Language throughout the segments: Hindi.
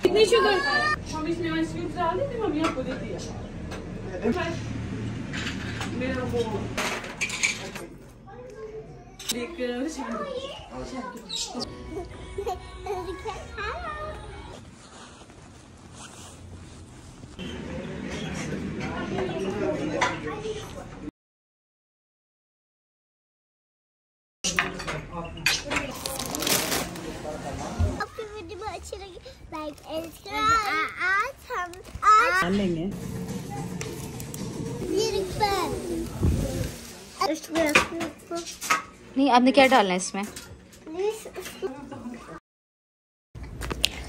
कितनी शुगर हम इसमें आइसक्रीम डाल देते हैं, मम्मी आपको देती है मेरा वो अच्छी लगी लाइक आज हम लेंगे नहीं। आपने क्या डालना है इसमें?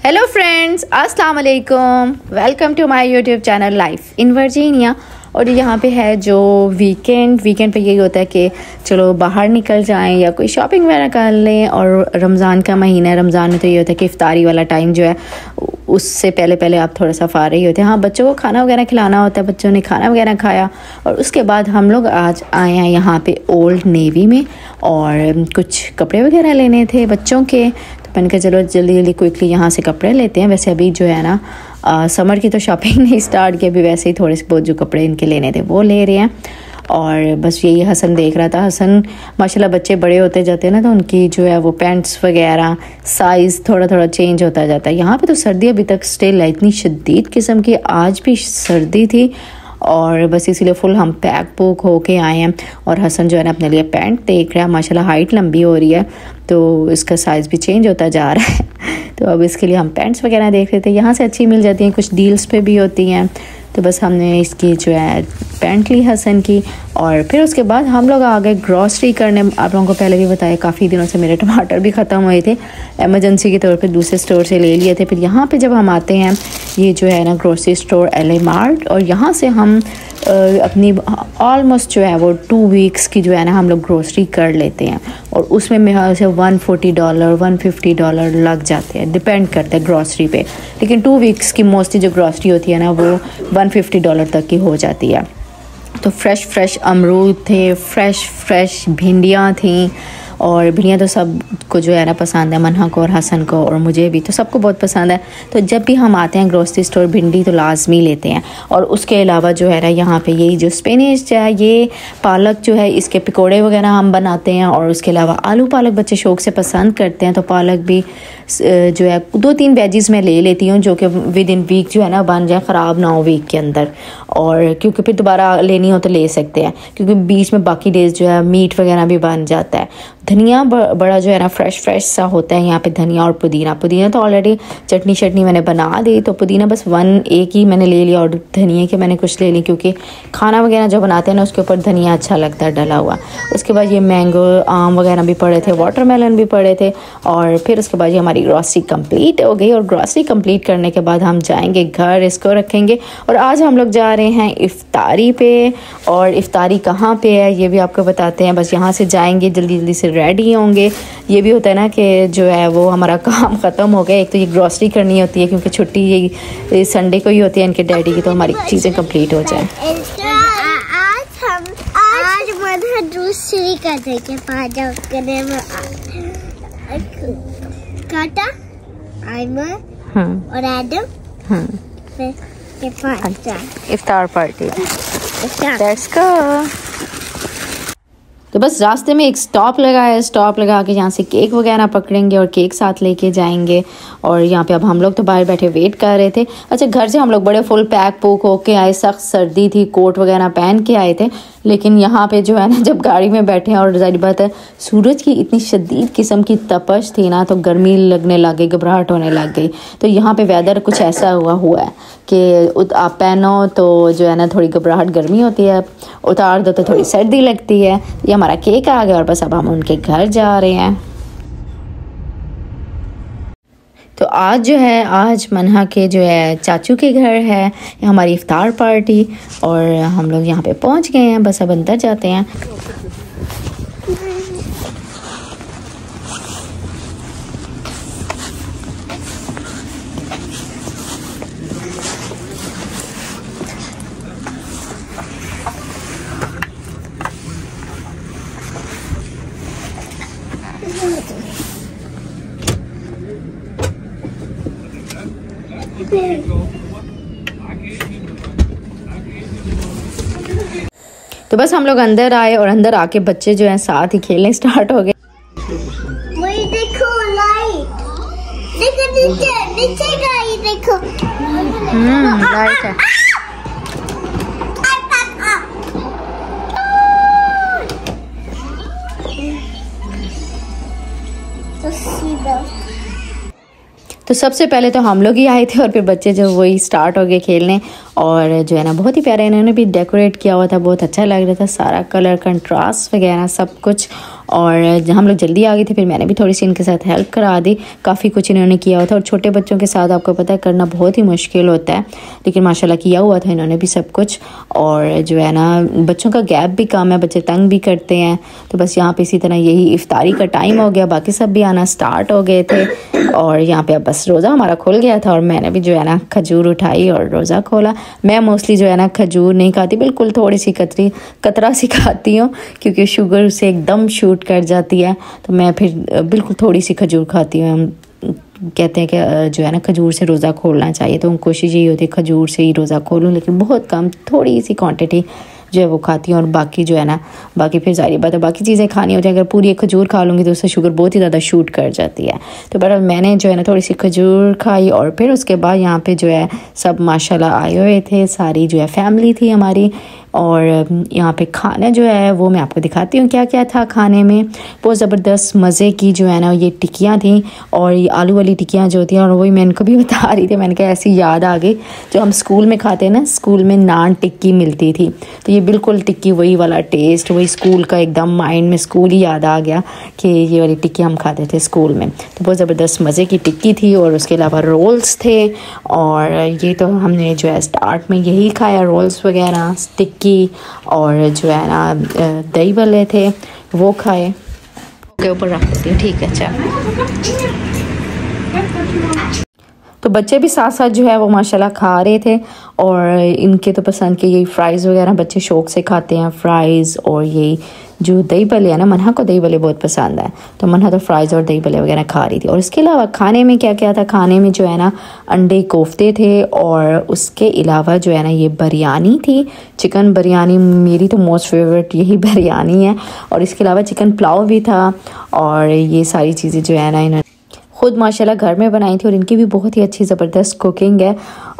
हेलो फ्रेंड्स, अस्सलाम वालेकुम, welcome to my YouTube channel life in Virginia. और यहाँ पे है जो वीकेंड पे यही होता है कि चलो बाहर निकल जाएं या कोई शॉपिंग वगैरह कर लें। और रमज़ान का महीना है, रमज़ान में तो ये होता है कि इफ्तारी वाला टाइम जो है उससे पहले आप थोड़ा सा फारिग होते हैं। हाँ, बच्चों को खाना वगैरह खिलाना होता है, बच्चों ने खाना वगैरह खाया और उसके बाद हम लोग आज आए हैं यहाँ पे ओल्ड नेवी में और कुछ कपड़े वगैरह लेने थे बच्चों के। तो मैंने कहा चलो जल्दी क्विकली यहाँ से कपड़े लेते हैं। वैसे अभी जो है ना समर की तो शॉपिंग नहीं स्टार्ट की, अभी वैसे ही थोड़े से बहुत जो कपड़े इनके लेने थे वो ले रहे हैं। और बस यही हसन देख रहा था। हसन माशाल्लाह बच्चे बड़े होते जाते हैं ना, तो उनकी जो है वो पैंट्स वगैरह साइज़ थोड़ा चेंज होता जाता है। यहाँ पे तो सर्दी अभी तक स्टिल है, इतनी शदीद किस्म की, आज भी सर्दी थी और बस इसीलिए फुल हम पैक पुक होके आए हैं। और हसन जो है ना अपने लिए पैंट देख रहा है, माशाल्लाह हाइट लंबी हो रही है तो इसका साइज़ भी चेंज होता जा रहा है तो अब इसके लिए हम पैंट्स वगैरह देख रहे थे। यहाँ से अच्छी मिल जाती हैं, कुछ डील्स पे भी होती हैं। तो बस हमने इसकी जो है पैंट ली हसन की और फिर उसके बाद हम लोग आ गए ग्रॉसरी करने। आप लोगों को पहले भी बताया काफ़ी दिनों से मेरे टमाटर भी ख़त्म हुए थे, एमरजेंसी के तौर पे दूसरे स्टोर से ले लिए थे। फिर यहाँ पे जब हम आते हैं, ये जो है ना ग्रॉसरी स्टोर LA मार्ट, और यहाँ से हम अपनी ऑलमोस्ट जो है वो 2 वीक्स की जो है ना हम लोग ग्रॉसरी कर लेते हैं। और उसमें मेरे से $140 $150 लग जाते हैं, डिपेंड करता है ग्रॉसरी पे। लेकिन 2 वीक्स की मोस्टली जो ग्रॉसरी होती है ना वो $150 तक की हो जाती है। तो फ्रेश अमरूद थे, फ्रेश भिंडियाँ थीं। और भिंडियाँ तो सबको जो है ना पसंद है, मनहा को और हसन को और मुझे भी, तो सबको बहुत पसंद है। तो जब भी हम आते हैं ग्रोसरी स्टोर भिंडी तो लाजमी लेते हैं। और उसके अलावा जो है ना यहाँ पे यही जो स्पिनिच है, ये पालक जो है इसके पकोड़े वगैरह हम बनाते हैं। और उसके अलावा आलू पालक बच्चे शौक से पसंद करते हैं, तो पालक भी जो है 2-3 वेजिस में ले लेती हूँ जो कि विद इन वीक जो है ना बन जाए, ख़राब ना हो वीक के अंदर। और क्योंकि फिर दोबारा लेनी हो तो ले सकते हैं, क्योंकि बीच में बाकी डेज जो है मीट वगैरह भी बन जाता है। धनिया बड़ा जो है ना फ्रेश सा होता है यहाँ पे, धनिया और पुदीना तो ऑलरेडी चटनी मैंने बना दी, तो पुदीना बस एक ही मैंने ले लिया और धनिया के मैंने कुछ ले ली, क्योंकि खाना वगैरह जो बनाते हैं ना उसके ऊपर धनिया अच्छा लगता है डला हुआ। उसके बाद ये मैंगो आम वगैरह भी पड़े थे, वाटरमेलन भी पड़े थे। और फिर उसके बाद ये हमारी ग्रॉसरी कंप्लीट हो गई। और ग्रॉसरी कंप्लीट करने के बाद हम जाएंगे घर, इसको रखेंगे। और आज हम लोग जा रहे हैं इफ्तारी पे, और इफ्तारी कहाँ पे है ये भी आपको बताते हैं। बस यहाँ से जाएंगे, जल्दी से रेडी होंगे। ये भी होता है ना कि जो है वो हमारा काम ख़त्म हो गया। एक तो ये ग्रॉसरी करनी होती है क्योंकि छुट्टी ये संडे को ही होती है इनके डैडी की, तो हमारी चीज़ें कंप्लीट हो जाए। आज दूसरी काटा और एडम इफ्तार पार्टी। Let's go. तो बस रास्ते में एक स्टॉप लगा के यहाँ से केक वगैरह पकड़ेंगे और केक साथ लेके जाएंगे। और यहाँ पे अब हम लोग तो बाहर बैठे वेट कर रहे थे। अच्छा, घर से हम लोग बड़े फुल पैक पुक होके आए, सख्त सर्दी थी, कोट वगैरह पहन के आए थे। लेकिन यहाँ पे जो है ना जब गाड़ी में बैठे और जाहिर बात है सूरज की इतनी शदीद किस्म की तपश थी ना, तो गर्मी लगने लग गई, घबराहट होने लग गई। तो यहाँ पे वेदर कुछ ऐसा हुआ है कि आप पहनो तो जो है ना थोड़ी घबराहट गर्मी होती है, उतार दो तो थोड़ी सर्दी लगती है। ये हमारा केक आ गया और बस अब हम उनके घर जा रहे हैं। तो आज जो है मनहा के जो है चाचू के घर है हमारी इफ्तार पार्टी, और हम लोग यहाँ पे पहुँच गए हैं। बस अब अंदर जाते हैं। तो बस हम लोग अंदर आए और अंदर आके बच्चे जो हैं साथ ही खेलने स्टार्ट हो गए। वही देखो लाइट, देखो नीचे नीचे गाइस देखो। लाइट है। तो सबसे पहले तो हम लोग ही आए थे और फिर बच्चे जो वही स्टार्ट हो गए खेलने। और जो है ना बहुत ही प्यारा इन्होंने भी डेकोरेट किया हुआ था, बहुत अच्छा लग रहा था, सारा कलर कंट्रास्ट वगैरह सब कुछ। और हम लोग जल्दी आ गए थे, फिर मैंने भी थोड़ी सी इनके साथ हेल्प करा दी। काफ़ी कुछ इन्होंने किया हुआ था और छोटे बच्चों के साथ आपको पता है करना बहुत ही मुश्किल होता है, लेकिन माशाल्लाह किया हुआ था इन्होंने भी सब कुछ। और जो है ना बच्चों का गैप भी कम है, बच्चे तंग भी करते हैं। तो बस यहाँ पे इसी तरह यही इफ्तारी का टाइम हो गया, बाकी सब भी आना स्टार्ट हो गए थे। और यहाँ पे अब बस रोज़ा हमारा खुल गया था और मैंने भी जो है ना खजूर उठाई और रोज़ा खोला। मैं मोस्टली जो है ना खजूर नहीं खाती, बिल्कुल थोड़ी सी कतरा सी खाती हूँ, क्योंकि शुगर से एकदम शूट कर जाती है। तो मैं फिर बिल्कुल थोड़ी सी खजूर खाती हूँ। हम कहते हैं कि जो है ना खजूर से रोज़ा खोलना चाहिए, तो कोशिश यही होती है खजूर से ही रोज़ा खोलूँ, लेकिन बहुत कम थोड़ी सी क्वांटिटी जो है वो खाती हूँ। और बाकी जो है ना बाकी फिर सारी बात है, बाकी चीज़ें खानी होती है। अगर पूरी एक खजूर खा लूँगी तो उससे शुगर बहुत ही ज़्यादा शूट कर जाती है। तो बहरहाल मैंने जो है ना थोड़ी सी खजूर खाई और फिर उसके बाद यहाँ पे जो है सब माशाल्लाह आए हुए थे, सारी जो है फैमिली थी हमारी। और यहाँ पे खाना जो है वो मैं आपको दिखाती हूँ क्या क्या था खाने में। बहुत ज़बरदस्त मज़े की जो है ना ये टिक्कियाँ थी, और ये आलू वाली टिक्कियाँ जो होती हैं, और वही मैं इनको भी बता रही थी। मैंने कहा ऐसी याद आ गई जो हम स्कूल में खाते हैं ना, स्कूल में नान टिक्की मिलती थी, तो ये बिल्कुल टिक्की वही वाला टेस्ट, वही स्कूल का एकदम माइंड में स्कूल ही याद आ गया कि ये वाली टिक्की हम खाते थे स्कूल में। तो बहुत ज़बरदस्त मज़े की टिक्की थी। और उसके अलावा रोल्स थे, और ये तो हमने जो है स्टार्ट में यही खाया, रोल्स वगैरह, टिक्की, और जो है ना दही भल्ले थे वो खाए। के ऊपर रख देती हूँ, ठीक है चल। तो बच्चे भी साथ साथ जो है वो माशाल्लाह खा रहे थे, और इनके तो पसंद के यही फ्राइज़ वगैरह बच्चे शौक़ से खाते हैं, फ्राइज़। और यही जो दही भल्ले है ना, मनहा को दही भल्ले बहुत पसंद है, तो मनहा तो फ्राइज़ और दही भल्ले वगैरह खा रही थी। और इसके अलावा खाने में क्या क्या था, खाने में जो है ना अंडे कोफ्ते थे, और उसके अलावा जो है ना ये बिरयानी थी, चिकन बिरयानी, मेरी तो मोस्ट फेवरेट यही बिरयानी है। और इसके अलावा चिकन पुलाव भी था, और ये सारी चीज़ें जो है ना इन्होंने खुद माशाल्लाह घर में बनाई थी। और इनकी भी बहुत ही अच्छी ज़बरदस्त कुकिंग है,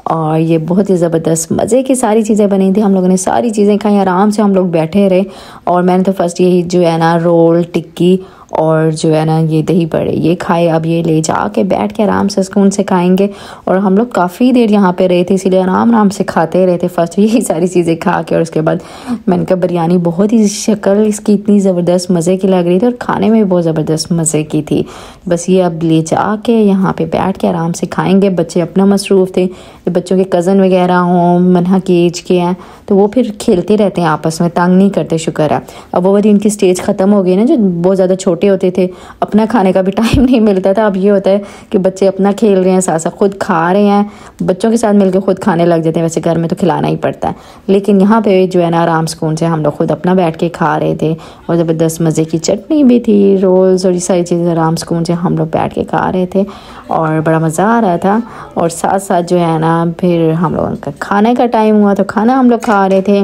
और ये बहुत ही ज़बरदस्त मज़े की सारी चीज़ें बनी थी। हम लोगों ने सारी चीज़ें खाई, आराम से हम लोग बैठे रहे। और मैंने तो फर्स्ट यही जो है ना रोल, टिक्की और जो है ना ये दही बड़े ये खाए। अब ये ले जा के बैठ के आराम से सुकून से खाएंगे। और हम लोग काफ़ी देर यहाँ पे रहे थे, इसीलिए आराम आराम से खाते रहे थे फर्स्ट यही सारी चीज़ें खा के। और उसके बाद मैंने कहा बिरयानी बहुत ही शक्ल इसकी इतनी ज़बरदस्त मज़े की लग रही थी, और खाने में भी बहुत ज़बरदस्त मज़े की थी। बस ये अब ले जा के यहाँ पर बैठ के आराम से खाएँगे। बच्चे अपना मसरूफ़ थे, बच्चों के कज़न वगैरह हों, मनहा के एज के हैं, तो वो फिर खेलते रहते हैं आपस में, तंग नहीं करते, शुक्र है। अब वो वाली इनकी स्टेज ख़त्म हो गई ना, जो बहुत ज़्यादा छोटे होते थे, अपना खाने का भी टाइम नहीं मिलता था। अब ये होता है कि बच्चे अपना खेल रहे हैं, साथ साथ खुद खा रहे हैं, बच्चों के साथ मिलकर खुद खाने लग जाते हैं। वैसे घर में तो खिलाना ही पड़ता है, लेकिन यहाँ पे जो है ना आराम सुकून से हम लोग खुद अपना बैठ के खा रहे थे। और ज़बरदस्त मज़े की चटनी भी थी, रोल्स और ये सारी चीज़ें आराम सुकून से हम लोग बैठ के खा रहे थे, और बड़ा मज़ा आ रहा था। और साथ साथ जो है ना फिर हम लोगों का खाने का टाइम हुआ, तो खाना हम लोग खा रहे थे।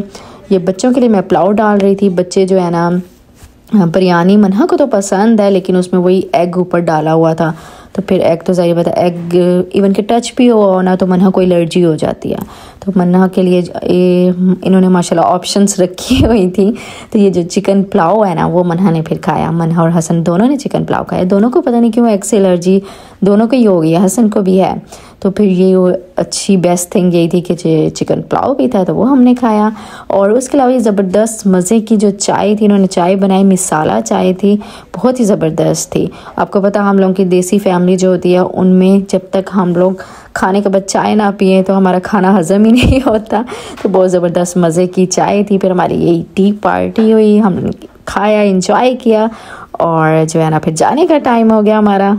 ये बच्चों के लिए मैं पुलाव डाल रही थी। बच्चे जो है ना बिरयानी मनहा को तो पसंद है, लेकिन उसमें वही एग ऊपर डाला हुआ था, तो फिर एग तो ज़ाहिर बात है, एग इवन के टच भी हो ना तो मनहा को एलर्जी हो जाती है। तो मनहा के लिए इन्होंने माशाल्लाह ऑप्शंस रखी हुई थी। तो ये जो चिकन पुलाव है ना वो मनहा ने फिर खाया, मनहा और हसन दोनों ने चिकन पुलाव खाया। दोनों को पता नहीं क्यों एग से एलर्जी दोनों को ही हो गई है, हसन को भी है। तो फिर ये अच्छी बेस्ट थिंग यही थी कि चिकन पुलाव भी था, तो वो हमने खाया। और उसके अलावा ये ज़बरदस्त मज़े की जो चाय थी, इन्होंने चाय बनाई, मिसाला चाय थी, बहुत ही ज़बरदस्त थी। आपको पता हम लोगों की देसी फैमिली जो होती है उनमें जब तक हम लोग खाने के बाद चाय ना पिए तो हमारा खाना हज़म ही नहीं होता। तो बहुत ज़बरदस्त मज़े की चाय थी। फिर हमारी यही टी पार्टी हुई, हमने खाया, इंजॉय किया, और जो है ना फिर जाने का टाइम हो गया हमारा।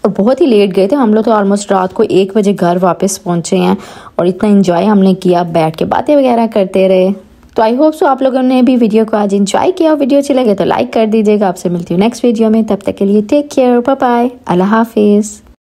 और बहुत ही लेट गए थे हम लोग, तो ऑलमोस्ट रात को 1 बजे घर वापस पहुंचे हैं। और इतना एंजॉय हमने किया, बैठ के बातें वगैरह करते रहे। तो आई होप सो आप लोगों ने भी वीडियो को आज एंजॉय किया। वीडियो अच्छी लगे तो लाइक कर दीजिएगा। आपसे मिलती हूँ नेक्स्ट वीडियो में, तब तक के लिए टेक केयर, बाय बाय, अल्लाह हाफिज़।